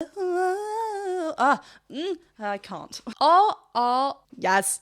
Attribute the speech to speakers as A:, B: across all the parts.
A: I can't. Oh, yes.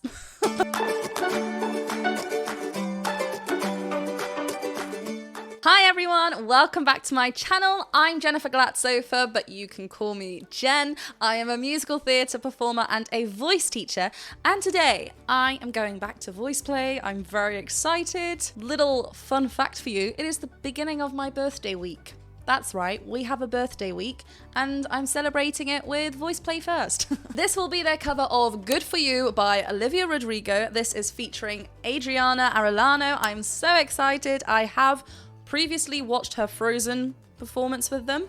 A: Hi everyone, welcome back to my channel. I'm Jennifer Glatzhofer, but you can call me Jen. I am a musical theatre performer and a voice teacher, and today I am going back to VoicePlay. I'm very excited. Little fun fact for you, it is the beginning of my birthday week. That's right, we have a birthday week, and I'm celebrating it with VoicePlay first. This will be their cover of Good For You by Olivia Rodrigo. This is featuring Adriana Arellano. I'm so excited. I have previously watched her Frozen performance with them,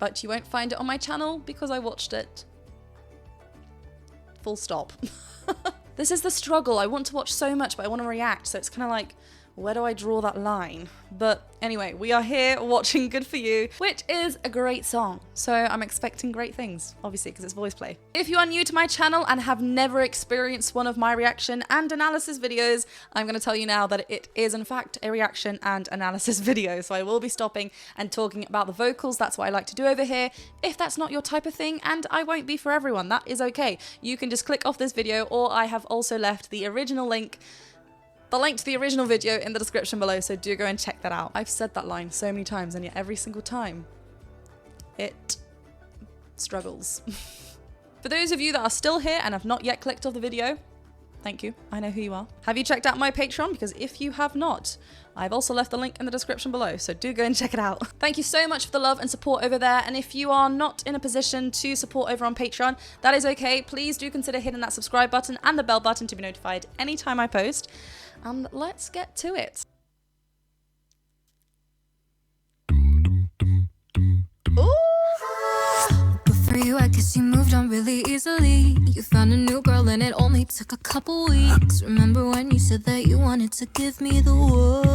A: but you won't find it on my channel because I watched it. Full stop. This is the struggle. I want to watch so much, but I want to react, so it's kind of like, where do I draw that line? But anyway, we are here watching Good For You, which is a great song. So I'm expecting great things, obviously, because it's VoicePlay. If you are new to my channel and have never experienced one of my reaction and analysis videos, I'm going to tell you now that it is in fact a reaction and analysis video. So I will be stopping and talking about the vocals. That's what I like to do over here. If that's not your type of thing, and I won't be for everyone, that is okay. You can just click off this video, or I have also left the original link to the original video in the description below, so do go and check that out. I've said that line so many times, and yet every single time it struggles. For those of you that are still here and have not yet clicked off the video, thank you. I know who you are. Have you checked out my Patreon? Because if you have not, I've also left the link in the description below, so do go and check it out. Thank you so much for the love and support over there, and if you are not in a position to support over on Patreon, that is okay. Please do consider hitting that subscribe button and the bell button to be notified anytime I post. And let's get to it. Ooh.
B: But for you, I guess you moved on really easily. You found a new girl and it only took a couple weeks. Remember when you said that you wanted to give me the world?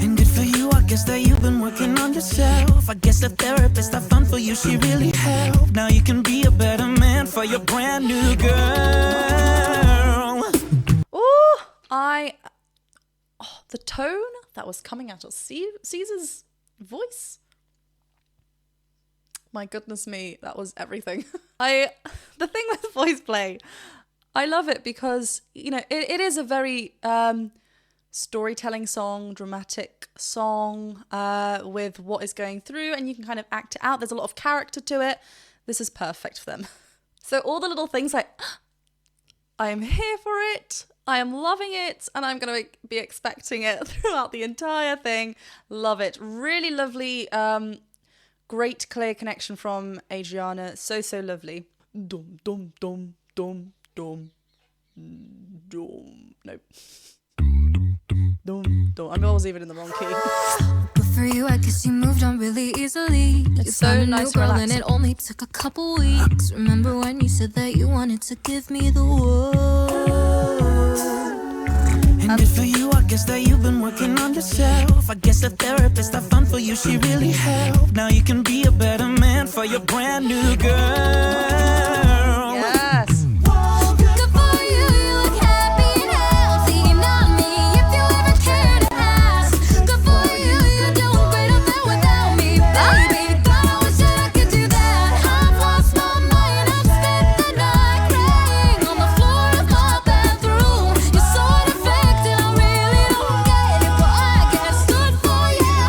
C: And good for you, I guess that you've been working on yourself. I guess the therapist I found for you, she really helped. Now you can be a better man for your brand new girl.
A: The tone that was coming out of Caesar's voice. My goodness me, that was everything. The thing with VoicePlay, I love it because, you know, it is a very storytelling song, dramatic song with what is going through, and you can kind of act it out. There's a lot of character to it. This is perfect for them. So all the little things like, I am here for it, I am loving it, and I'm going to be expecting it throughout the entire thing. Love it. Really lovely, great clear connection from Adriana. So lovely. Dum, dum, dum, dum, dum, dum. Nope. Dum, dum. I was even in the wrong key.
B: But for you, I guess you moved on really easily.
A: It's
B: you
A: so
B: found a
A: nice
B: new girl
A: relaxing.
B: and it only took a couple weeks. Remember when you said that you wanted to give me the world?
C: And good for you, I guess that you've been working on yourself. I guess the therapist I found for you, she really helped. Now you can be a better man for your brand new girl.
A: Yes.
B: Good for you, you look happy and healthy. Not me, if you ever care to ask. Good for you, you're doing great up there without me, baby. God, I wish that I could do that. I've lost my mind, I've spent the night crying on the floor of my bathroom. You're so unaffected, I really don't get it, but I guess good for you.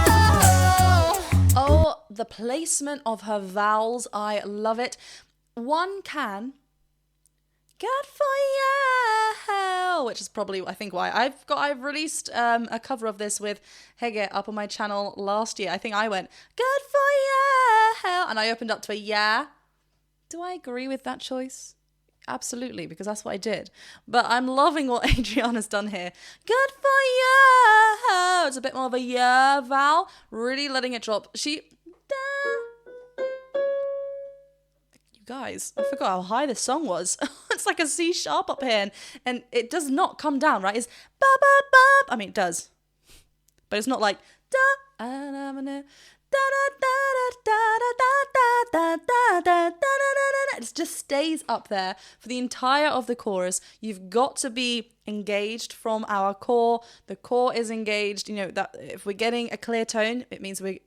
A: Oh, the placement of her vowels, I love it. One can, good for you, which is probably, I think, why I've released a cover of this with Hege up on my channel last year. I think I went, good for you, and I opened up to a yeah. Do I agree with that choice? Absolutely, because that's what I did. But I'm loving what Adriana's done here. Good for you. It's a bit more of a yeah vowel, really letting it drop. Guys, I forgot how high this song was. It's like a C sharp up here, and it does not come down, right? It's ba ba ba. I mean, it does, but it's not like da da da da da da da da da. It just stays up there for the entire of the chorus. You've got to be engaged from our core. The core is engaged. You know that if we're getting a clear tone, it means we're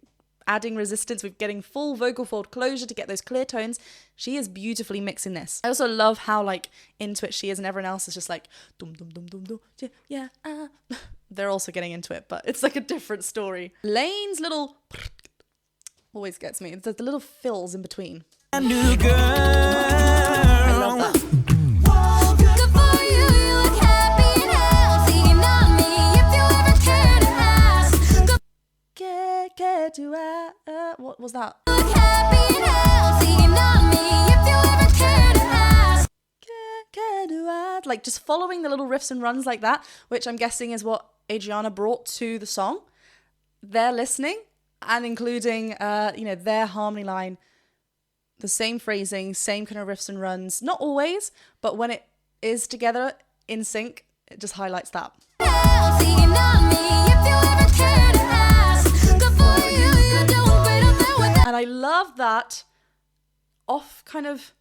A: adding resistance, we're getting full vocal fold closure to get those clear tones. She is beautifully mixing this. I also love how like into it she is, and everyone else is just like dum dum dum dum dum, yeah. They're also getting into it, but it's like a different story. Lane's little always gets me. It's the little fills in between.
C: A new girl.
A: I love that.
B: Good for you, you look happy and healthy. Not me, if you ever care to ask. Good
A: Care to what was that?
B: you look happy and healthy. Not me, if you ever care to ask.
A: Care to add. Like just following the little riffs and runs like that, which I'm guessing is what Adriana brought to the song. They're listening and including, their harmony line, the same phrasing, same kind of riffs and runs. Not always, but when it is together in sync, it just highlights that.
B: Healthy, not me, if you ever care to ask. Good for you, you're doing great up there with
A: And I love that off kind of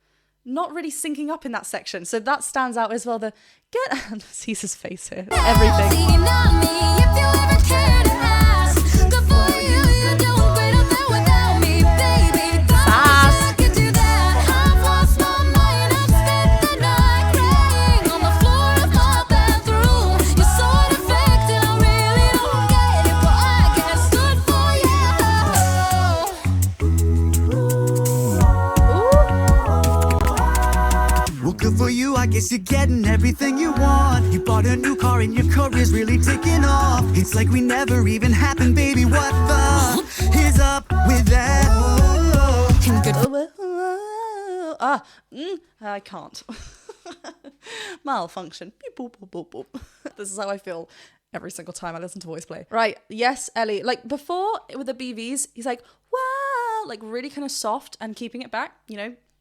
A: not really syncing up in that section. So that stands out as well. The get sees his face here. Everything.
B: Healthy, not me, if you ever care to ask. Good for you, you're doing great up there without me, baby. Thought I wish I could do that. I've lost my mind, I've spent the night crying on the floor of my bathroom. You're so unaffected, I really don't get it, but I guess good for you.
C: Well, good for you, I guess you're getting everything you want. You bought a new car and your career's really taking off. It's like we never even happened, baby. What the is up with that?
B: And good
A: I can't. Malfunction. Beep, boop, boop, boop, boop. This is how I feel every single time I listen to VoicePlay. Right. Yes, Ellie. Like before with the BVs, he's like, wow, like really kind of soft and keeping it back,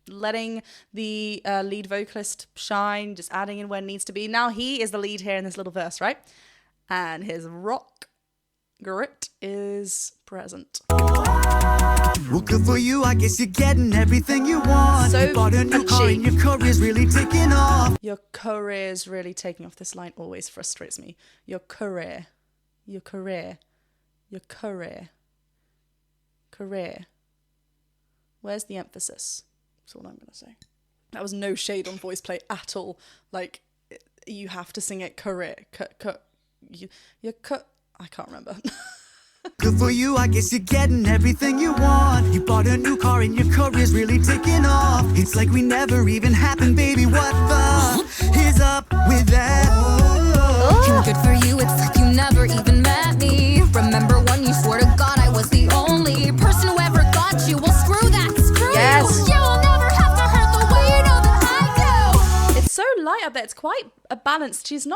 A: letting the lead vocalist shine, just adding in where it needs to be. Now he is the lead here in this little verse, right? And his rock grit is present.
C: Well, good for you, I guess you're getting everything you want.
A: So
C: You bought a new car
A: punchy.
C: and your career's really taking off.
A: Your career is really taking off. This line always frustrates me. Your career. Your career. Your career. Career. Where's the emphasis? That's all I'm going to say. That was no shade on VoicePlay at all. Like, you have to sing it career. I can't remember.
C: Good for you, I guess you're getting everything you want. You bought a new car and your career's really taking off. It's like we never even happened, baby. What the is up with that?
B: And good for you, it's like you never even met me. Remember when you swore to God I was the only person who ever got you? Well, screw that, screw
A: Yes.
B: you. You'll never have to hurt the way you know that I do.
A: It's so light up there. It's quite a balanced. It's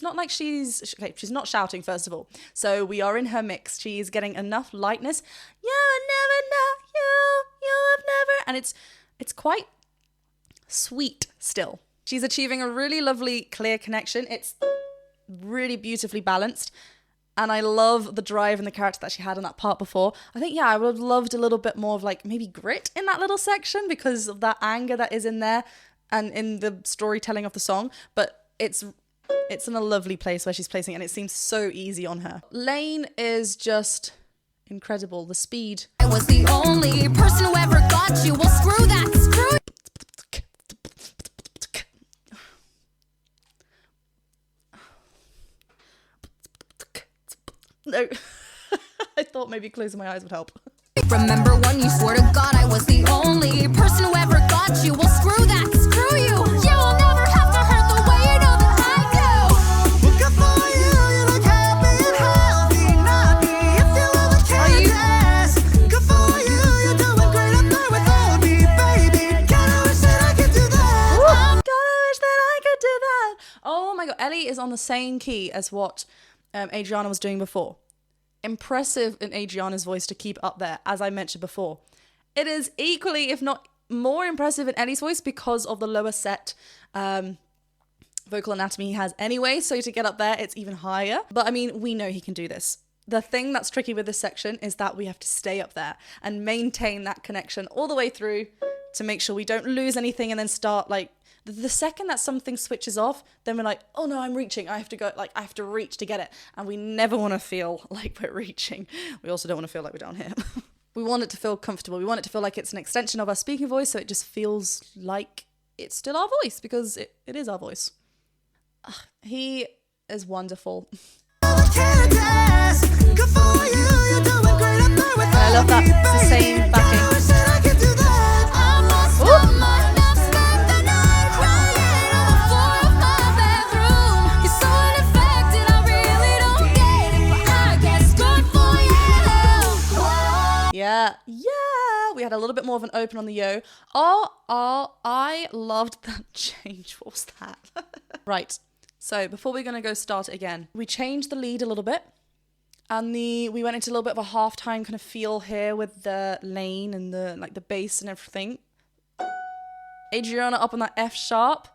A: not like she's not shouting, first of all. So we are in her mix. She's getting enough lightness. You'll never know, you'll have never. And it's quite sweet still. She's achieving a really lovely, clear connection. It's really beautifully balanced. And I love the drive and the character that she had in that part before. I think, I would have loved a little bit more of like maybe grit in that little section because of that anger that is in there and in the storytelling of the song. But it's in a lovely place where she's placing it, and it seems so easy on her. Lane is just incredible. The speed.
B: I was the only person who ever got you. Well, screw that, screw
A: No. I thought maybe closing my eyes would help.
B: Remember when you swore to God I was the only person who ever got you? Well, screw that, screw you. You'll never have to hurt the way you know that I do.
C: Well, good for you, you look happy and healthy. Not me, if you ever care to ask. Good for you, you're doing great up there without me, baby. Kinda wish that I could do that.
A: God, I wish that I could do that. Oh my God. Ellie is on the same key as what Adriana was doing before. Impressive in Adriana's voice to keep up there, as I mentioned before. It is equally, if not more impressive in Ellie's voice because of the lower set vocal anatomy he has anyway. So to get up there, it's even higher. But I mean, we know he can do this. The thing that's tricky with this section is that we have to stay up there and maintain that connection all the way through to make sure we don't lose anything and then start like The second that something switches off, then we're like, oh no, I'm reaching. I have to go, like, I have to reach to get it. And we never want to feel like we're reaching. We also don't want to feel like we're down here. We want it to feel comfortable. We want it to feel like it's an extension of our speaking voice, so it just feels like it's still our voice, because it is our voice. He is wonderful. I love that. It's the same backing. Yeah. We had a little bit more of an open on the yo. I loved that change. What was that? Right. So before we're going to go start it again, we changed the lead a little bit. And we went into a little bit of a halftime kind of feel here with the lane and the bass and everything. Adriana up on that F sharp.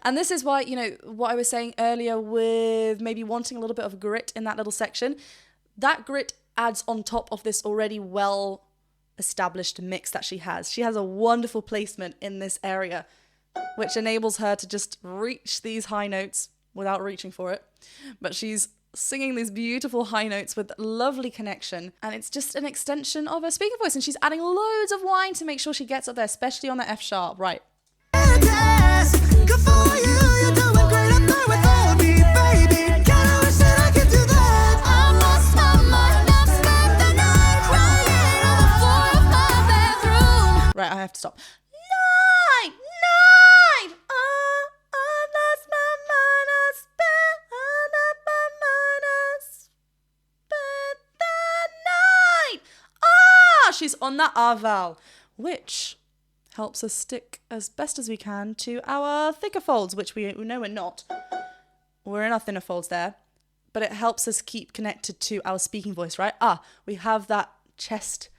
A: And this is why, what I was saying earlier with maybe wanting a little bit of grit in that little section. That grit adds on top of this already well established mix that she has. She has a wonderful placement in this area, which enables her to just reach these high notes without reaching for it. But she's singing these beautiful high notes with lovely connection, and it's just an extension of her speaking voice, and she's adding loads of whine to make sure she gets up there, especially on the F sharp. Right. Right, I have to stop. Night! I've lost my mind, I spent the night. She's on that R vowel, which helps us stick as best as we can to our thicker folds, which we know we're not. We're in our thinner folds there, but it helps us keep connected to our speaking voice, right? We have that chest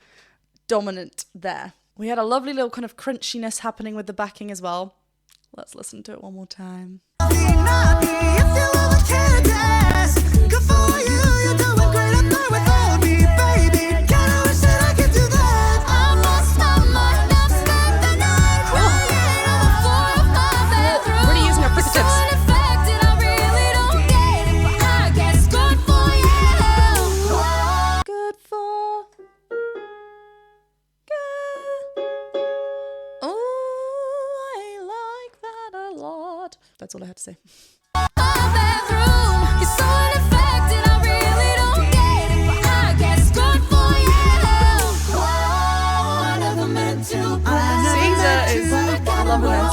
A: dominant there. We had a lovely little kind of crunchiness happening with the backing as well. Let's listen to it one more time. Really using our fricatives. Good for... That's all I had to say. Caesar is loving
C: it.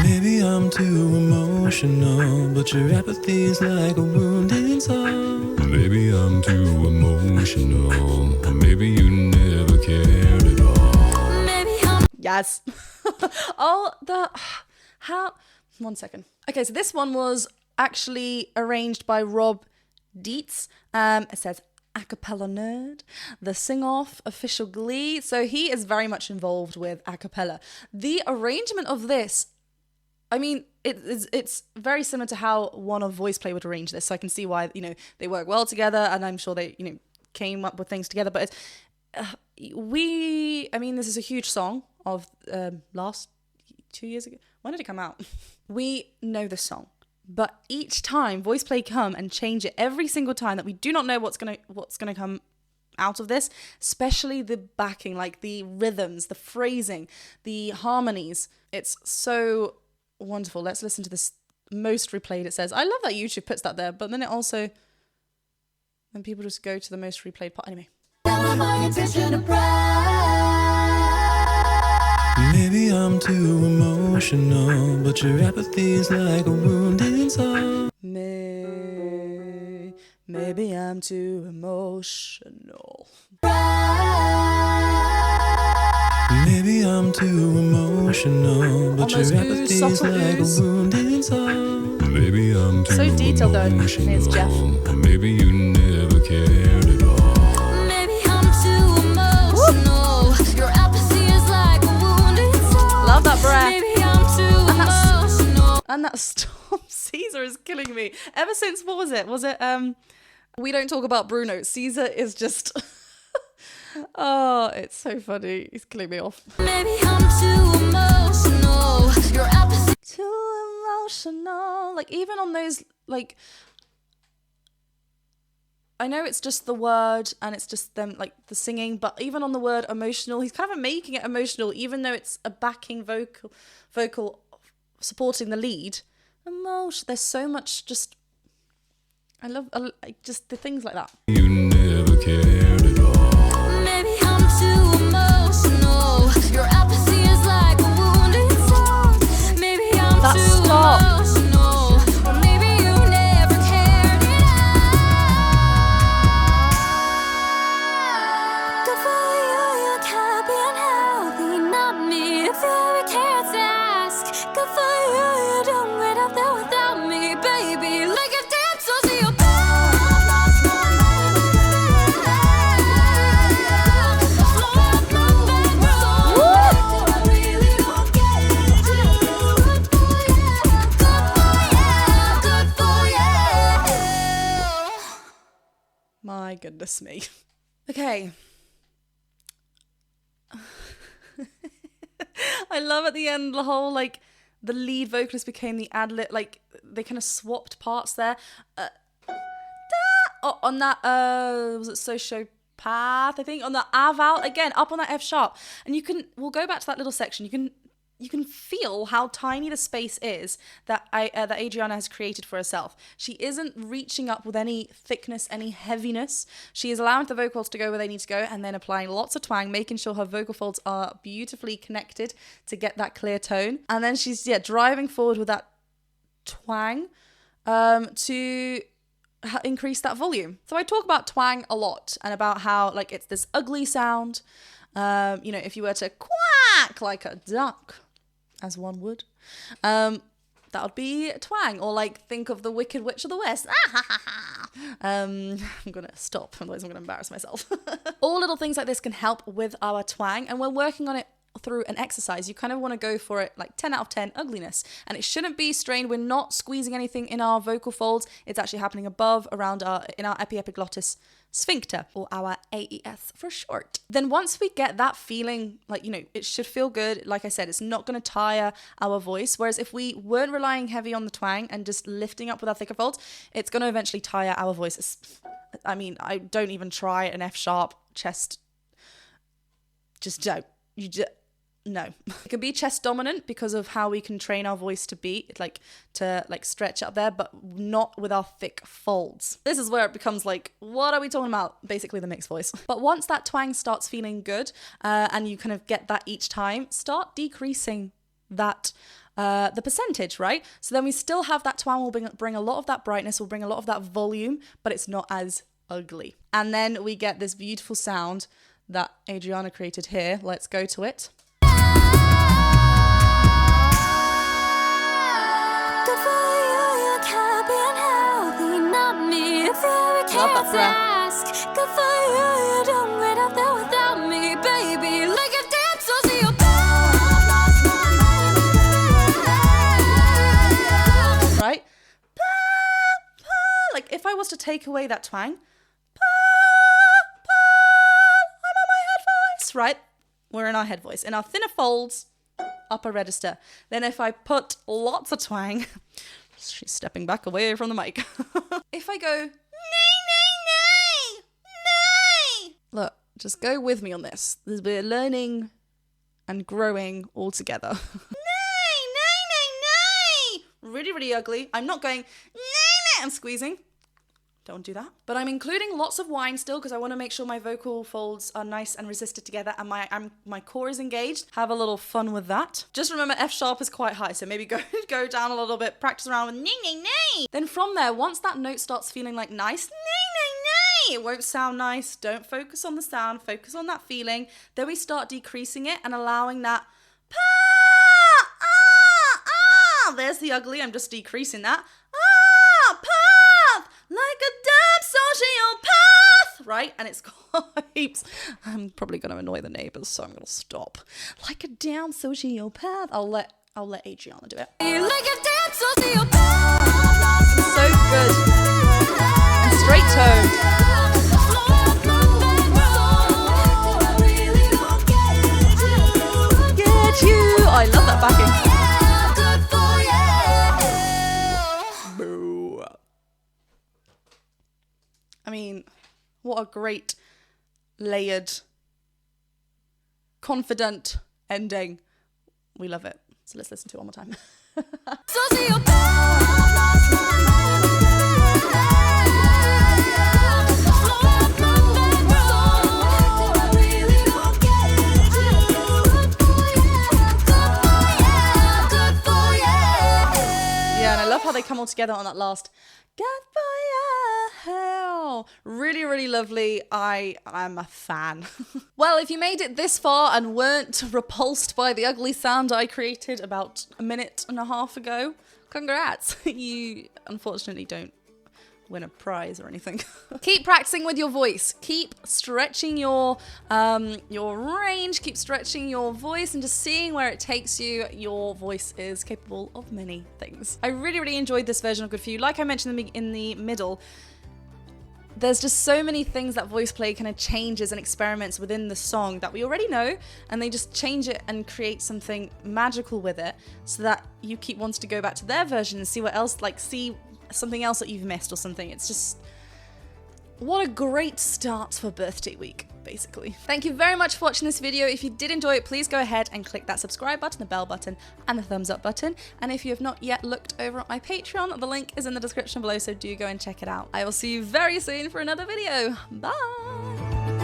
C: Maybe I'm too emotional, but your apathy's like a wounded soul. Maybe I'm too emotional, or maybe you never cared at all.
A: Yes. One second. Okay, so this one was actually arranged by Rob Dietz. It says acapella nerd, the sing-off, official Glee. So he is very much involved with acapella. The arrangement of this, I mean, it's very similar to how one of VoicePlay would arrange this. So I can see why, they work well together, and I'm sure they, came up with things together. But this is a huge song of last 2 years ago. When did it come out? We know the song, but each time VoicePlay come and change it every single time that we do not know what's gonna come out of this, especially the backing, like the rhythms, the phrasing, the harmonies. It's so wonderful. Let's listen to this most replayed. It says, I love that YouTube puts that there, but then people just go to the most replayed part. Anyway.
C: Maybe I'm too emotional, but your apathy's like a wounded soul.
A: Maybe I'm too emotional.
C: Maybe I'm too emotional, but your apathy's like a wounded soul. Maybe I'm too
A: so detailed though. Here's Jeff.
C: Maybe you never cared at all.
B: Maybe I'm too emotional. Your apathy is like a wounded soul.
A: Love that breath.
B: Maybe I'm too emotional.
A: And that stop Caesar is killing me. Ever since, what was it? Was it We Don't Talk About Bruno? Caesar is just Oh, it's so funny. He's killing me off.
B: Maybe I'm too emotional. Your apathy.
A: Too emotional. Like, even on those, like, I know it's just the word and it's just them, like, the singing, but even on the word emotional, he's kind of making it emotional, even though it's a backing vocal supporting the lead. Emotion. There's so much just, I love just the things like that.
C: You never cared at all.
B: Maybe I'm too emotional. Your apathy is like a wounded soul. Maybe I'm
A: That
B: too
A: stop.
B: emotional. Or maybe you never cared at all. Good for you, you're happy and healthy. Not me, if you ever cared to ask. Good for you, you don't wait up there without me, baby. Like a damn sociopath.
A: My goodness me. Okay. I love at the end the whole, like, the lead vocalist became the ad-lib, like, they kind of swapped parts there. On that, was it sociopath, I think? On the aval, again, up on that F sharp. And we'll go back to that little section. You can feel how tiny the space is that that Adriana has created for herself. She isn't reaching up with any thickness, any heaviness. She is allowing the vocals to go where they need to go and then applying lots of twang, making sure her vocal folds are beautifully connected to get that clear tone. And then she's, driving forward with that twang to increase that volume. So I talk about twang a lot and about how, like, it's this ugly sound. If you were to quack like a duck, as one would, that would be twang. Or, like, think of the Wicked Witch of the West. I'm gonna stop, otherwise I'm gonna embarrass myself. All little things like this can help with our twang, and we're working on it through an exercise. You kind of want to go for it like 10 out of 10 ugliness, and it shouldn't be strained. We're not squeezing anything in our vocal folds. It's actually happening above, around in our epiglottis sphincter, or our AES for short. Then once we get that feeling, like, it should feel good. Like I said, it's not going to tire our voice. Whereas if we weren't relying heavy on the twang and just lifting up with our thicker folds, it's going to eventually tire our voice. I don't even try an F sharp chest. Just don't. No. It can be chest dominant because of how we can train our voice to beat, to stretch up there, but not with our thick folds. This is where it becomes like, what are we talking about? Basically the mixed voice. But once that twang starts feeling good, and you kind of get that each time, start decreasing that the percentage, right? So then we still have that twang, will bring a lot of that brightness, will bring a lot of that volume, but it's not as ugly. And then we get this beautiful sound that Adriana created here. Let's go to it. Love that breath.
B: Good for you, you don't wait up there without me, baby. Like a damn sociopath.
A: Right? Like, if I was to take away that twang, I'm on my head voice, right? We're in our head voice. In our thinner folds, upper register. Then if I put lots of twang, she's stepping back away from the mic. If I go, nay. Look, just go with me on this. We're learning and growing all together. Nay. Really, really ugly. I'm not going, nay, and squeezing. Don't do that. But I'm including lots of whine still because I want to make sure my vocal folds are nice and resisted together and my core is engaged. Have a little fun with that. Just remember F sharp is quite high, so maybe go down a little bit, practice around with nay. Then from there, once that note starts feeling like nice, nay, it won't sound nice. Don't focus on the sound, focus on that feeling. Then we start decreasing it and allowing that there's the ugly, I'm just decreasing that. Like a damn sociopath, right? And it's quite, I'm probably going to annoy the neighbors, so I'm going to stop. Like a damn sociopath. I'll let Adriana do it.
B: Like a damn sociopath.
A: So good. And straight toned. I mean, what a great, layered, confident ending. We love it. So let's listen to it one more time. Yeah, and I love how they come all together on that last "Good for you." Really, really lovely. I am a fan. Well, if you made it this far and weren't repulsed by the ugly sound I created about a minute and a half ago, congrats. You unfortunately don't win a prize or anything. Keep practicing with your voice. Keep stretching your range. Keep stretching your voice and just seeing where it takes you. Your voice is capable of many things. I really, really enjoyed this version of Good For You. Like I mentioned in the middle, there's just so many things that VoicePlay kind of changes and experiments within the song that we already know, and they just change it and create something magical with it so that you keep wanting to go back to their version and see what else, like see something else that you've missed or something. It's just, what a great start for birthday week, basically. Thank you very much for watching this video. If you did enjoy it, please go ahead and click that subscribe button, the bell button, and the thumbs up button. And if you have not yet looked over at my Patreon, the link is in the description below, so do go and check it out. I will see you very soon for another video. Bye!